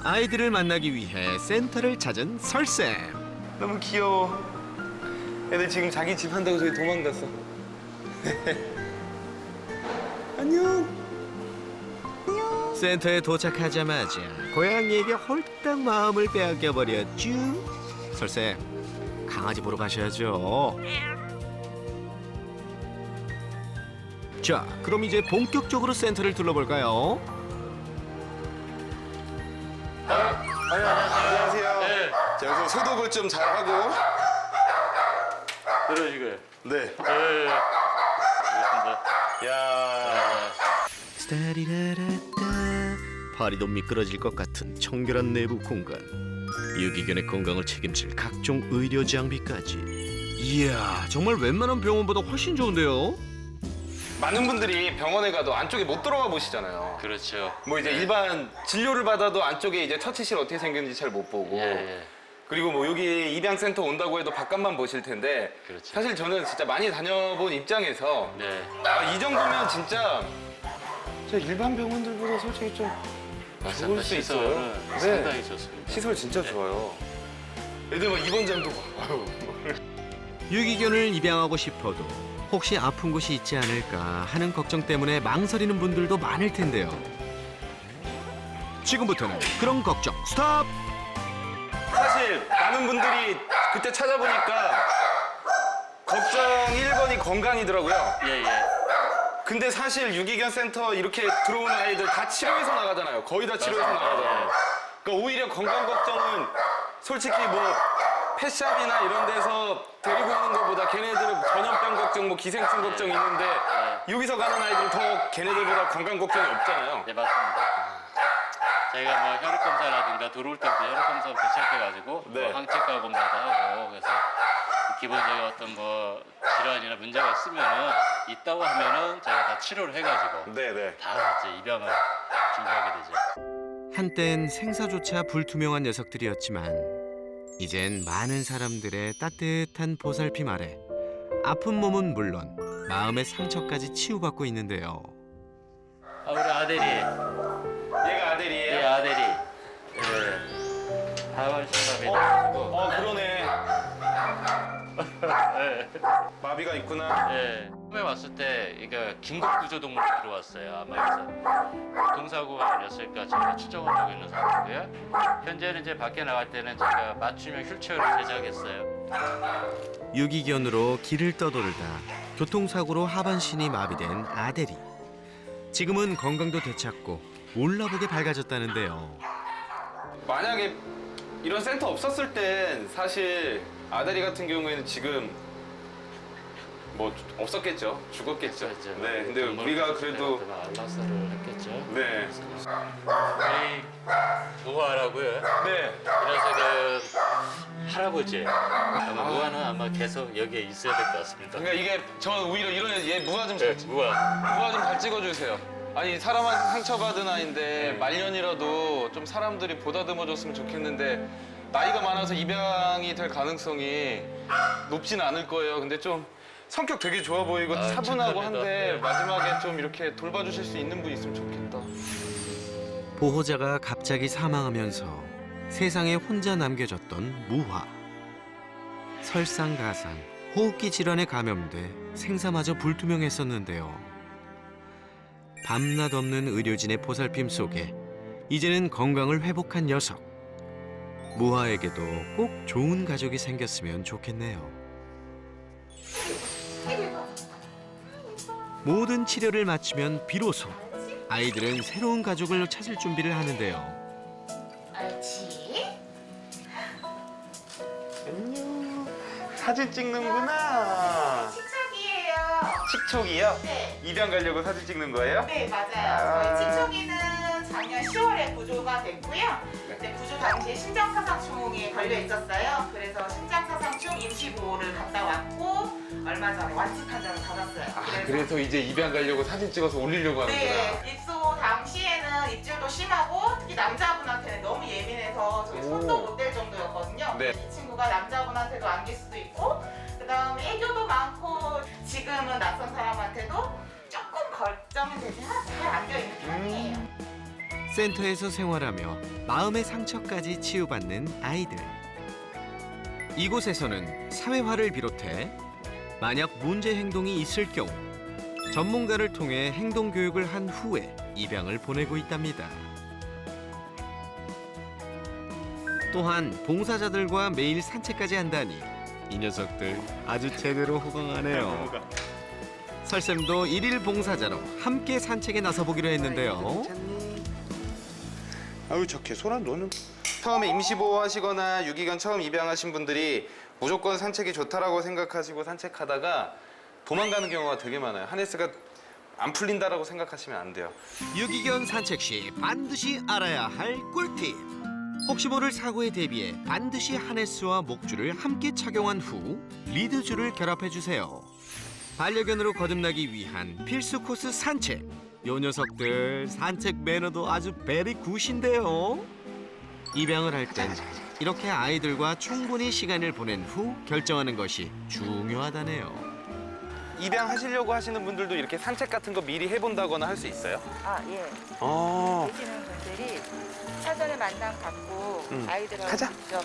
아이들을 만나기 위해 센터를 찾은 설쌤. 너무 귀여워. 애들 지금 자기 집 한다고 저기 도망갔어. 안녕. 센터에 도착하자마자 고양이에게 홀딱 마음을 빼앗겨버렸쥬. 설쌤, 강아지 보러 가셔야죠. 자, 그럼 이제 본격적으로 센터를 둘러볼까요? 안녕하세요. 네. 자, 여기서 소독을 좀 잘하고. 그러시고요. 네. 네. 알겠습니다. 야. 스타리라라따. 발이 좀 미끄러질 것 같은 청결한 내부 공간. 유기견의 건강을 책임질 각종 의료 장비까지. 이야, 정말 웬만한 병원보다 훨씬 좋은데요? 많은 분들이 병원에 가도 안쪽에 못 들어가 보시잖아요. 그렇죠. 뭐 이제 일반 진료를 받아도 안쪽에 이제 처치실 어떻게 생겼는지 잘 못 보고. 예. 그리고 뭐 여기 입양센터 온다고 해도 바깥만 보실 텐데. 그렇죠. 사실 저는 진짜 많이 다녀본 입장에서 네. 이 정도면 진짜 일반 병원들보다 솔직히 좀 좋을 수 있어요. 네. 상당히 좋습니다. 시설 진짜 좋아요. 애들 막 입원장도 아유. 유기견을 입양하고 싶어도 혹시 아픈 곳이 있지 않을까 하는 걱정 때문에 망설이는 분들도 많을 텐데요. 지금부터는 그런 걱정 스탑! 사실 많은 분들이 그때 찾아보니까 걱정 1번이 건강이더라고요. 예. 근데 사실 유기견 센터 이렇게 들어오는 아이들 다 치료해서 나가잖아요. 거의 다 치료해서 나가잖아요. 그러니까 오히려 건강 걱정은 솔직히 뭐 펫샵이나 이런 데서 데리고 오는 것보다 걔네들은 전염병 걱정, 뭐 기생충 걱정 있는데 여기서 가는 아이들은 더 걔네들보다 건강 걱정이 없잖아요. 네, 맞습니다. 저희가 뭐 혈액 검사라든가 들어올 때부터 혈액 검사부터 시작해가지고 네. 뭐 항체가 검사도 하고 그래서 기본적인 어떤 뭐 질환이나 문제가 있다고 하면은 저희가 다 치료를 해가지고 네네. 다 이제 입양을 준비하게 되죠. 한땐 생사조차 불투명한 녀석들이었지만 이젠 많은 사람들의 따뜻한 보살핌 아래 아픈 몸은 물론 마음의 상처까지 치유받고 있는데요. 우리 아들이 얘가 아들이에요? 예, 아들이 예. 하반신마비 그러네. 마비가 있구나. 예. 처음에 왔을 때 이게 긴급 구조 동물이 들어왔어요. 아마 여기서 교통사고가 아니었을까 제가 추정을 하고 있는 상태고요. 현재는 이제 밖에 나갈 때는 제가 맞춤형 휠체어를 제작했어요. 유기견으로 길을 떠돌다 교통사고로 하반신이 마비된 아데리. 지금은 건강도 되찾고 올라보게 밝아졌다는데요. 만약에 이런 센터 없었을 땐 사실 아다리 같은 경우에는 지금 뭐 없었겠죠. 죽었겠죠. 이제 네, 근데 우리가 그래도 안락사를 했겠죠. 네, 저희 무화라고요. 네, 그래서 그 할아버지 아마 무화는 아마 계속 여기에 있어야 될 것 같습니다. 그러니까 이게 저 오히려 이런 얘 무화 좀 잘 무화 좀 잘 찍어주세요. 아니 사람한테 상처받은 아이인데 말년이라도 좀 사람들이 보다듬어줬으면 좋겠는데 나이가 많아서 입양이 될 가능성이 높진 않을 거예요. 근데 좀 성격 되게 좋아 보이고 차분하고 착합니다. 한데 네. 마지막에 좀 이렇게 돌봐주실 수 있는 분 있으면 좋겠다. 보호자가 갑자기 사망하면서 세상에 혼자 남겨졌던 무화. 설상가상, 호흡기 질환에 감염돼 생사마저 불투명했었는데요. 밤낮 없는 의료진의 보살핌 속에 이제는 건강을 회복한 녀석. 무화에게도 꼭 좋은 가족이 생겼으면 좋겠네요. 모든 치료를 마치면 비로소 아이들은 새로운 가족을 찾을 준비를 하는데요. 옳지. 안녕. 사진 찍는구나. 칙척이에요. 칙촉이요? 네. 입양 가려고 사진 찍는 거예요? 네, 맞아요. 저희 칙척이는 작년 10월에 구조가 됐고요. 그때 구조 당시에 심장사상충에 걸려 있었어요. 그래서 심장사상충 임시보호를 갔다 왔고 얼마 전에 완치 판정을 받았어요. 그래서 이제 입양 가려고 사진 찍어서 올리려고 하는구나. 네, 입소 당시에는 입질도 심하고 특히 남자분한테는 너무 예민해서 저희 손도 못 댈 정도였거든요. 네. 이 친구가 남자분한테도 안길 수도 있고 그다음에 애교도 많고 지금은 낯선 사람한테도 조금 걱정이 되지만 잘 안겨 있는 편이에요. 센터에서 생활하며 마음의 상처까지 치유받는 아이들. 이곳에서는 사회화를 비롯해 만약 문제 행동이 있을 경우 전문가를 통해 행동 교육을 한 후에 입양을 보내고 있답니다. 또한 봉사자들과 매일 산책까지 한다니 이 녀석들 아주 제대로 호강하네요. 설쌤도 일일 봉사자로 함께 산책에 나서보기로 했는데요. 아유 착해. 소란 너는 처음에 임시보호 하시거나 유기견 처음 입양하신 분들이 무조건 산책이 좋다라고 생각하시고 산책하다가 도망가는 경우가 되게 많아요. 하네스가 안 풀린다라고 생각하시면 안 돼요. 유기견 산책 시 반드시 알아야 할 꿀팁. 혹시 모를 사고에 대비해 반드시 하네스와 목줄을 함께 착용한 후 리드줄을 결합해 주세요. 반려견으로 거듭나기 위한 필수 코스 산책. 요 녀석들 산책 매너도 아주 베리 굿인데요. 입양을 할 땐 이렇게 아이들과 충분히 시간을 보낸 후 결정하는 것이 중요하다네요. 입양하시려고 하시는 분들도 이렇게 산책 같은 거 미리 해본다거나 할 수 있어요? 아, 예. 계시는 분들이 사전에 만남 갖고 아이들하고 가자. 직접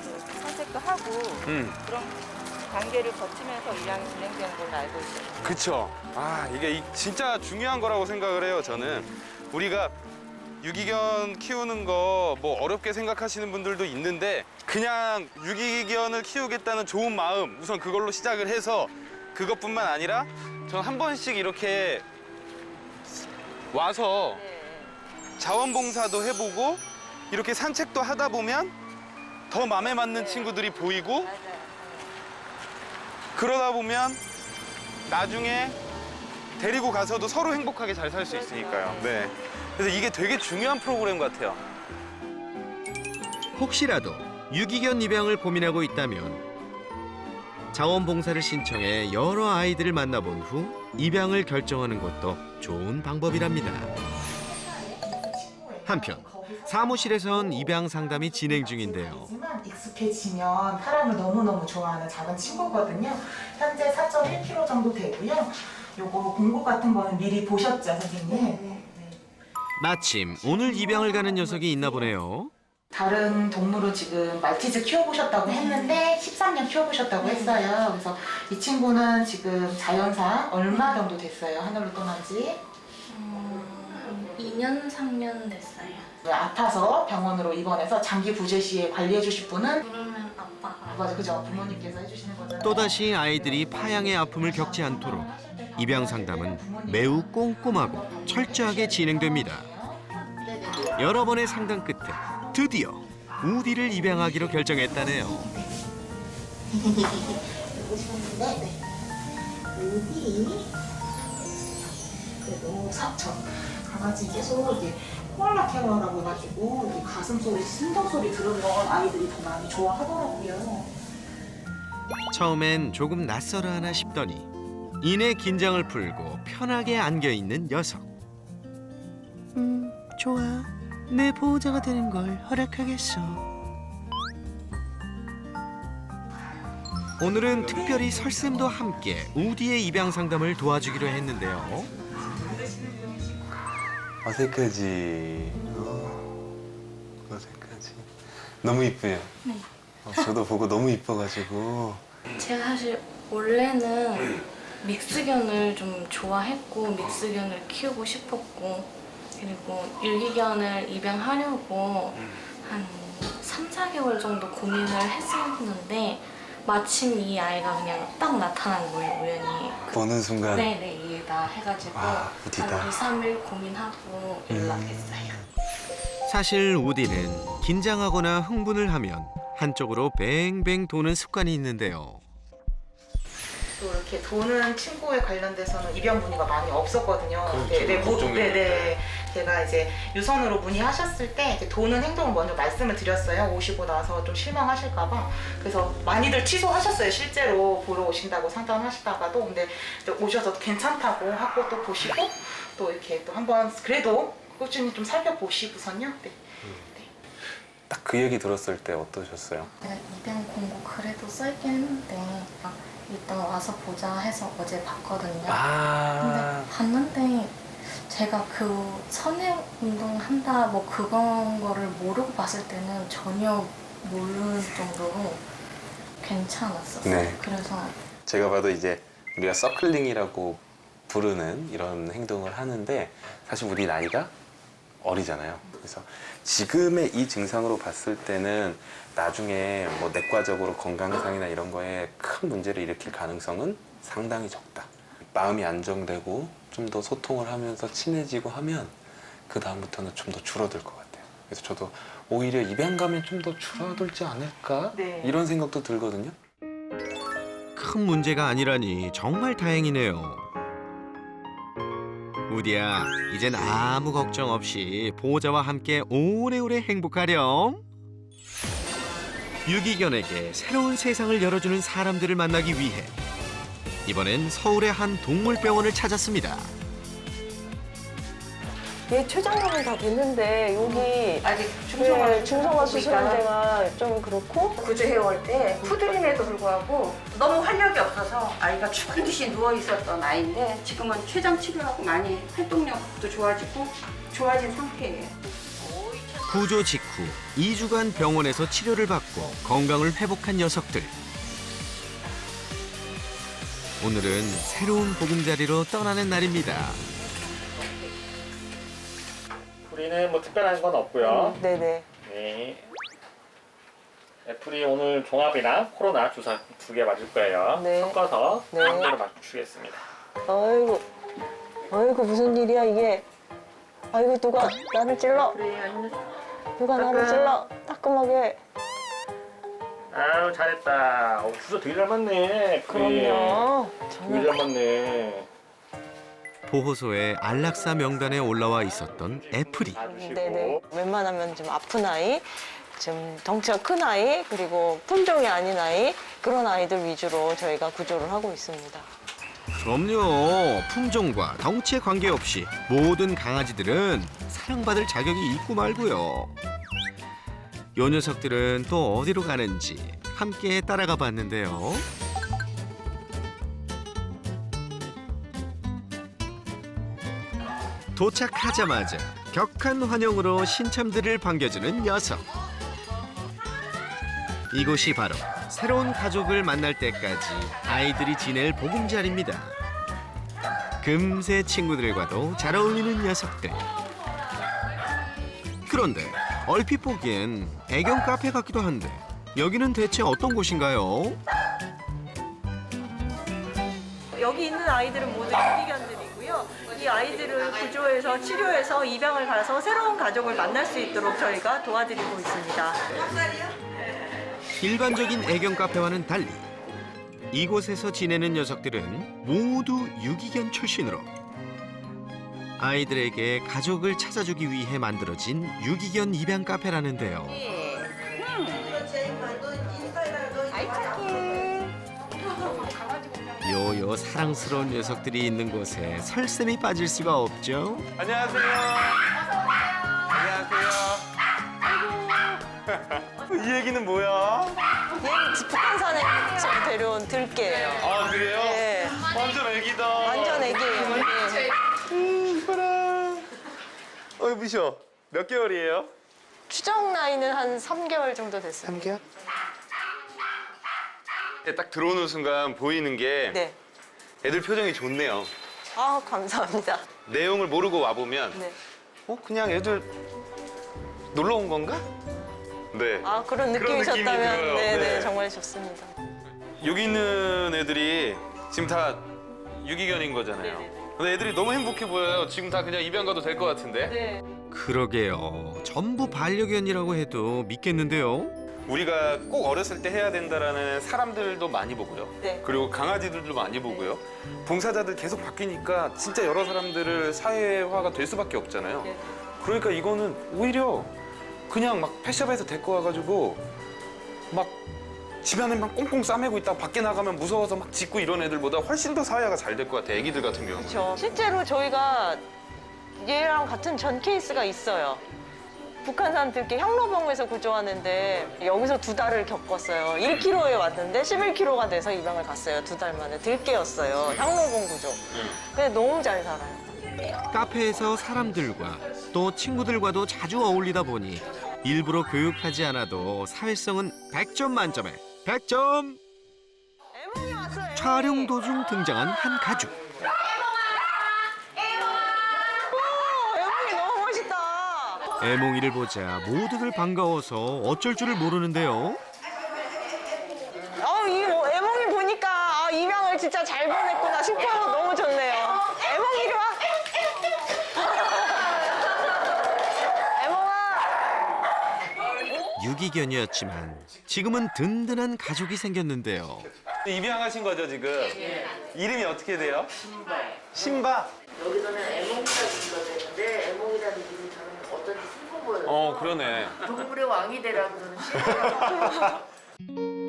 그 산책도 하고 그런 단계를 거치면서 입양이 진행되는 걸로 알고 있어요. 그쵸. 아, 이게 진짜 중요한 거라고 생각을 해요, 저는. 우리가 유기견 키우는 거 뭐 어렵게 생각하시는 분들도 있는데 그냥 유기견을 키우겠다는 좋은 마음 우선 그걸로 시작을 해서 그것뿐만 아니라 전 한 번씩 이렇게 와서 자원봉사도 해보고 이렇게 산책도 하다 보면 더 마음에 맞는 친구들이 보이고 그러다 보면 나중에 데리고 가서도 서로 행복하게 잘 살 수 있으니까요. 네. 그래서 이게 되게 중요한 프로그램 같아요. 혹시라도 유기견 입양을 고민하고 있다면 자원봉사를 신청해 여러 아이들을 만나본 후 입양을 결정하는 것도 좋은 방법이랍니다. 한편 사무실에선 입양 상담이 진행 중인데요. 익숙해지면 사람을 너무너무 좋아하는 작은 친구거든요. 현재 4.1kg 정도 되고요. 요거 공고 같은 거는 미리 보셨죠, 선생님? 마침 오늘 입양을 가는 녀석이 있나 보네요. 다른 동물은 지금 말티즈 키워보셨다고 했는데 13년 키워보셨다고 했어요. 그래서 이 친구는 지금 자연사 얼마 정도 됐어요? 하늘로 떠난 지? 2년, 3년 됐어요. 아파서 병원으로 입원해서 장기 부재 시에 관리해 주실 분은? 그러면 아빠가. 맞아, 그죠? 부모님께서 해주시는 거잖아요. 또다시 아이들이 파양의 아픔을 겪지 않도록 입양 상담은 매우 꼼꼼하고 철저하게 진행됩니다. 여러 번의 상담 끝에 드디어 우디를 입양하기로 결정했다네요. 우디. 그래도 사천. 강아지 계속 이제 코알라 케어라고 해가지고 이렇게 가슴 소리, 심장 소리 들은 건 아이들이 더 많이 좋아하더라고요. 처음엔 조금 낯설어 하나 싶더니 이내 긴장을 풀고 편하게 안겨 있는 녀석. 좋아. 내 보호자가 되는 걸 허락하겠어. 오늘은 특별히 설쌤도 함께 우디의 입양 상담을 도와주기로 했는데요. 어색하지. 어색하지. 너무 이쁘요. 네. 저도 보고 너무 이뻐가지고. 제가 사실 원래는 믹스견을 좀 좋아했고 믹스견을 키우고 싶었고 그리고 유기견을 입양하려고 한 3, 4개월 정도 고민을 했었는데 마침 이 아이가 그냥 딱 나타난 거예요, 우연히. 보는 순간. 네네, 얘다 해가지고 아, 우디다. 한 2, 3일 고민하고 연락했어요. 사실 우디는 긴장하거나 흥분을 하면 한쪽으로 뱅뱅 도는 습관이 있는데요. 또 이렇게 도는 친구에 관련돼서는 입양 문의가 많이 없었거든요. 네네. 제가 이제 유선으로 문의하셨을 때 이제 도는 행동을 먼저 말씀을 드렸어요. 오시고 나서 좀 실망하실까봐. 그래서 많이들 취소하셨어요. 실제로 보러 오신다고 상담하시다가도. 근데 오셔서 괜찮다고 하고 또 보시고 또 이렇게 또 한번 그래도 꾸준히 좀 살펴보시고선요. 네. 딱 그 얘기 들었을 때 어떠셨어요? 내가 입양 공고 그래도 써있긴 했는데 일단 와서 보자 해서 어제 봤거든요. 근데 봤는데 제가 그 선행 운동 한다 뭐 그런 거를 모르고 봤을 때는 전혀 모르는 정도로 괜찮았었어요. 네. 그래서 제가 봐도 이제 우리가 서클링이라고 부르는 이런 행동을 하는데 사실 우리 나이가 어리잖아요. 그래서 지금의 이 증상으로 봤을 때는 나중에 뭐 내과적으로 건강상이나 이런 거에 큰 문제를 일으킬 가능성은 상당히 적다. 마음이 안정되고 좀 더 소통을 하면서 친해지고 하면 그 다음부터는 좀 더 줄어들 것 같아요. 그래서 저도 오히려 입양 가면 좀 더 줄어들지 않을까 네. 이런 생각도 들거든요. 큰 문제가 아니라니 정말 다행이네요. 우디야, 이젠 아무 걱정 없이 보호자와 함께 오래오래 행복하렴. 유기견에게 새로운 세상을 열어주는 사람들을 만나기 위해 이번엔 서울의 한 동물병원을 찾았습니다. 얘 췌장염은 다 됐는데 여기 아직 중성화 수술제가 좀 그렇고 구조해올 때 푸들임에도 불구하고 너무 활력이 없어서 아이가 죽은 듯이 누워 있었던 아이인데 지금은 췌장 치료하고 많이 활동력도 좋아지고 좋아진 상태예요. 구조 직후 2주간 병원에서 치료를 받고 건강을 회복한 녀석들. 오늘은 새로운 보금자리로 떠나는 날입니다. 우리는 뭐 특별한 건 없고요. 네네. 네. 애플이 오늘 종합이나 코로나 주사 2개 맞을 거예요. 네. 섞어서 네. 한 대로 맞추겠습니다. 아이고, 아이고 무슨 일이야 이게? 아이고 누가 나를 찔러? 누가 나를 찔러? 따끔하게. 아유 잘했다. 주사 되게 잘 맞네. 그럼요. 되게 잘 맞네. 보호소의 안락사 명단에 올라와 있었던 애플이. 네네. 웬만하면 좀 아픈 아이, 좀 덩치가 큰 아이, 그리고 품종이 아닌 아이 그런 아이들 위주로 저희가 구조를 하고 있습니다. 그럼요. 품종과 덩치에 관계없이 모든 강아지들은 사랑받을 자격이 있고 말고요. 요 녀석들은 또 어디로 가는지 함께 따라가 봤는데요. 도착하자마자 격한 환영으로 신참들을 반겨주는 녀석. 이곳이 바로 새로운 가족을 만날 때까지 아이들이 지낼 보금자리입니다. 금세 친구들과도 잘 어울리는 녀석들. 그런데 얼핏 보기엔 애견 카페 같기도 한데 여기는 대체 어떤 곳인가요? 여기 있는 아이들은 모두 유기견들이고요. 이 아이들을 구조해서 치료해서 입양을 가서 새로운 가족을 만날 수 있도록 저희가 도와드리고 있습니다. 일반적인 애견 카페와는 달리 이곳에서 지내는 녀석들은 모두 유기견 출신으로 아이들에게 가족을 찾아주기 위해 만들어진 유기견 입양 카페라는데요. 요요 사랑스러운 녀석들이 있는 곳에 설렘이 빠질 수가 없죠. 안녕하세요. 안녕하세요. 이 얘기는 뭐야? 얘는 북한산에 지금 데려온 들개예요. 아 그래요? 네. 완전 애기다. 완전 애기예요. 네. 이뻐라. 부셔. 몇 개월이에요? 추정 나이는 한 3개월 정도 됐어요. 3개월? 딱 들어오는 순간 보이는 게 네. 애들 표정이 좋네요. 아 감사합니다. 내용을 모르고 와보면 네. 그냥 애들 놀러 온 건가? 네. 아 그런 그런 느낌이 느낌이셨다면 들어요. 네네 네. 정말 좋습니다. 여기 있는 애들이 지금 다 유기견인 거잖아요. 네네. 근데 애들이 너무 행복해 보여요. 지금 다 그냥 입양 가도 될 것 같은데. 네. 그러게요. 전부 반려견이라고 해도 믿겠는데요. 우리가 꼭 어렸을 때 해야 된다라는 사람들도 많이 보고요. 네. 그리고 강아지들도 많이 보고요. 봉사자들 계속 바뀌니까 진짜 여러 사람들을 사회화가 될 수밖에 없잖아요. 네. 그러니까 이거는 오히려 그냥 막 펫샵에서 데리고 와가지고 막 집안에 막 꽁꽁 싸매고 있다가 밖에 나가면 무서워서 막 짖고 이런 애들보다 훨씬 더 사회화가 잘 될 것 같아요. 애기들 같은 경우는. 그렇죠. 실제로 저희가 얘랑 같은 전 케이스가 있어요. 북한산 들개 향로병에서 구조하는데 여기서 2달을 겪었어요. 1kg에 왔는데 11kg가 돼서 입양을 갔어요. 2달 만에 들개였어요. 향로병 구조. 근데 너무 잘 살아요. 카페에서 사람들과 또 친구들과도 자주 어울리다 보니 일부러 교육하지 않아도 사회성은 100점 만점에 100점! 애몽이 왔어요. 촬영 도중 등장한 한 가족. 애몽이 너무 멋있다. 애몽이를 보자 모두들 반가워서 어쩔 줄을 모르는데요. 이 애몽이 보니까 입양을 진짜 잘 보냈구나 싶어서 너무 좋네요. 애몽이 이리 와. 애몽아. 유기견이었지만 지금은 든든한 가족이 생겼는데요. 입양하신 거죠 지금? 이름이 어떻게 돼요? 신바. 여기서는 애몽이라는 이거 되는데 애몽이라는 이름이 저는 어쩐지 슬퍼 보여요. 그러네. 동물의 왕이 되라고 저는 싫어요.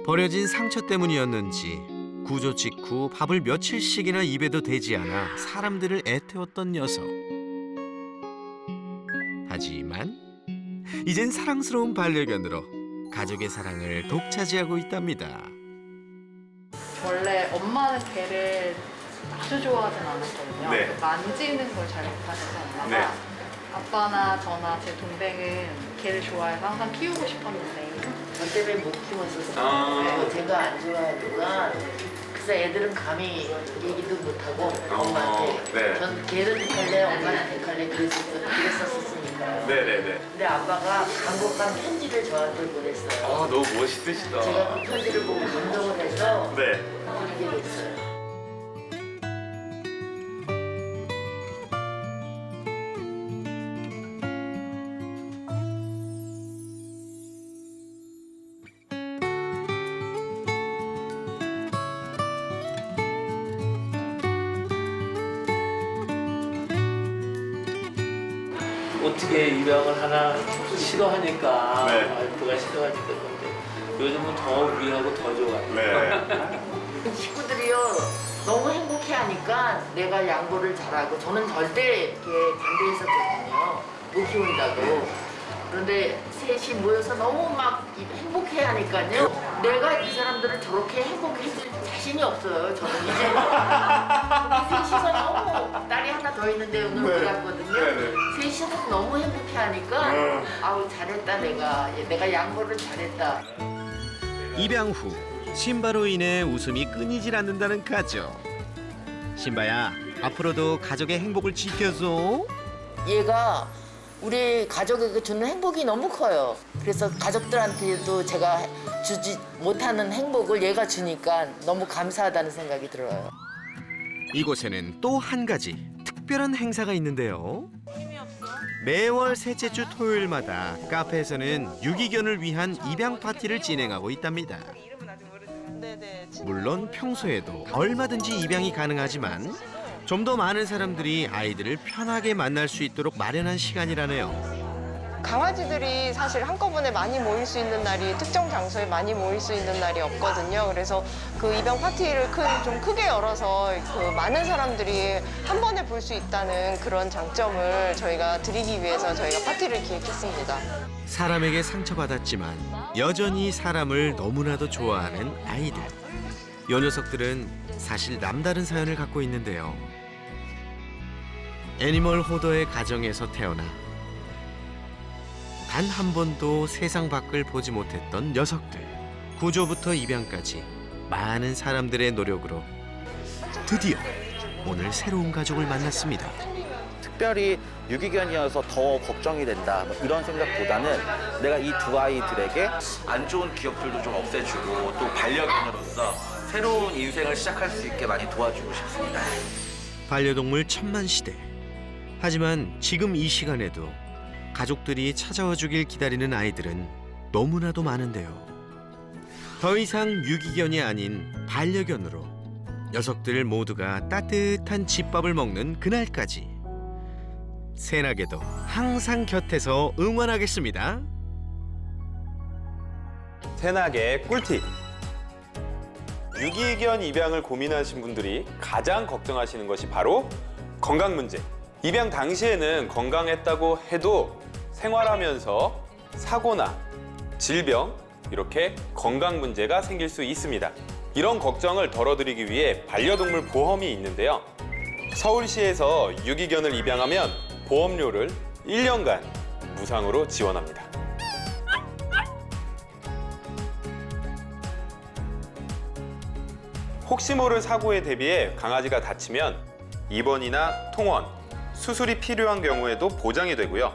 버려진 상처 때문이었는지 구조 직후 밥을 며칠씩이나 입에도 대지 않아 사람들을 애태웠던 녀석. 하지만 이젠 사랑스러운 반려견으로 가족의 사랑을 독차지하고 있답니다. 원래 엄마는 개를 아주 좋아하진 않았거든요. 네. 만지는 걸 잘 못하셔서 엄마가 네. 아빠나 저나 제 동생은 개를 좋아해서 항상 키우고 싶었는데 저 때문에 못 키웠어서 제가 안 좋아하니까 그래서 애들은 감히 얘기도 못하고 엄마한테 네. 전 걔를 택할래 엄마를 택할래 그랬었으니까요. 네네네. 근데 아빠가 간곡한 편지를 저한테 보냈어요. 너무 멋있으시다. 제가 그 편지를 보고 감동을 해서 네. 이게 됐어요. 어떻게 입양을 하나 싫어하니까 네. 와이프가 싫어하니까 근데 요즘은 더 위하고 더 좋아요. 네. 식구들이요 너무 행복해하니까 내가 양보를 잘하고 저는 절대 이렇게 반대했었거든요. 못 키운다고. 그런데 셋이 모여서 너무 막 행복해하니까요. 내가 이 사람들을 저렇게 행복해줄 자신이 없어요. 저는 이제 셋이서 너무 딸이 하나 더 있는데 오늘 못 갔거든요. 셋이서 너무 행복해하니까 아우 잘했다 내가 양보를 잘했다. 입양 후 신바로 인해 웃음이 끊이질 않는다는 가족. 신바야, 앞으로도 가족의 행복을 지켜줘. 얘가 우리 가족에게 주는 행복이 너무 커요. 그래서 가족들한테도 제가 주지 못하는 행복을 얘가 주니까 너무 감사하다는 생각이 들어요. 이곳에는 또 한 가지 특별한 행사가 있는데요. 매월 셋째 주 토요일마다 카페에서는 유기견을 위한 입양 파티를 진행하고 있답니다. 물론 평소에도 얼마든지 입양이 가능하지만 좀 더 많은 사람들이 아이들을 편하게 만날 수 있도록 마련한 시간이라네요. 강아지들이 사실 한꺼번에 많이 모일 수 있는 날이 특정 장소에 많이 모일 수 있는 날이 없거든요. 그래서 그 입양 파티를 좀 크게 열어서 그 많은 사람들이 한 번에 볼 수 있다는 그런 장점을 저희가 드리기 위해서 저희가 파티를 기획했습니다. 사람에게 상처받았지만 여전히 사람을 너무나도 좋아하는 아이들. 이 녀석들은 사실 남다른 사연을 갖고 있는데요. 애니멀 호더의 가정에서 태어나 단 한 번도 세상 밖을 보지 못했던 녀석들. 구조부터 입양까지 많은 사람들의 노력으로 드디어 오늘 새로운 가족을 만났습니다. 특별히 유기견이어서 더 걱정이 된다 이런 생각보다는 내가 이 두 아이들에게 안 좋은 기억들도 좀 없애주고 또 반려견으로서 새로운 인생을 시작할 수 있게 많이 도와주고 싶습니다. 반려동물 천만 시대. 하지만 지금 이 시간에도 가족들이 찾아와 주길 기다리는 아이들은 너무나도 많은데요. 더 이상 유기견이 아닌 반려견으로 녀석들 모두가 따뜻한 집밥을 먹는 그날까지 새나게도 항상 곁에서 응원하겠습니다. 새나게 꿀팁. 유기견 입양을 고민하신 분들이 가장 걱정하시는 것이 바로 건강 문제. 입양 당시에는 건강했다고 해도 생활하면서 사고나 질병, 이렇게 건강 문제가 생길 수 있습니다. 이런 걱정을 덜어드리기 위해 반려동물 보험이 있는데요. 서울시에서 유기견을 입양하면 보험료를 1년간 무상으로 지원합니다. 혹시 모를 사고에 대비해 강아지가 다치면 입원이나 통원, 수술이 필요한 경우에도 보장이 되고요.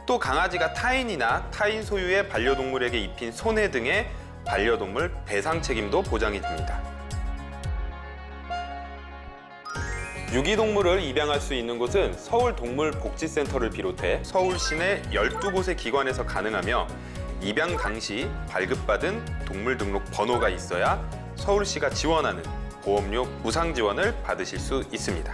또 강아지가 타인이나 타인 소유의 반려동물에게 입힌 손해 등의 반려동물 배상 책임도 보장이 됩니다. 유기동물을 입양할 수 있는 곳은 서울동물복지센터를 비롯해 서울 시내 12곳의 기관에서 가능하며 입양 당시 발급받은 동물 등록 번호가 있어야 서울시가 지원하는 보험료 무상 지원을 받으실 수 있습니다.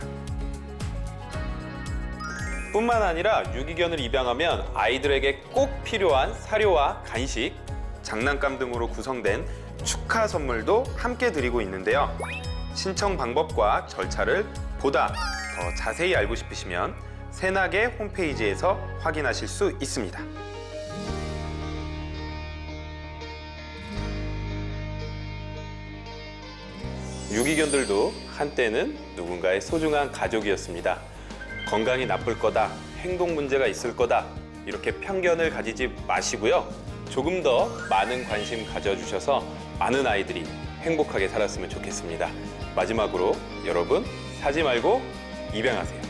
뿐만 아니라 유기견을 입양하면 아이들에게 꼭 필요한 사료와 간식, 장난감 등으로 구성된 축하 선물도 함께 드리고 있는데요. 신청 방법과 절차를 보다 더 자세히 알고 싶으시면 새나개 홈페이지에서 확인하실 수 있습니다. 유기견들도 한때는 누군가의 소중한 가족이었습니다. 건강이 나쁠 거다, 행동 문제가 있을 거다 이렇게 편견을 가지지 마시고요. 조금 더 많은 관심 가져주셔서 많은 아이들이 행복하게 살았으면 좋겠습니다. 마지막으로 여러분 사지 말고 입양하세요.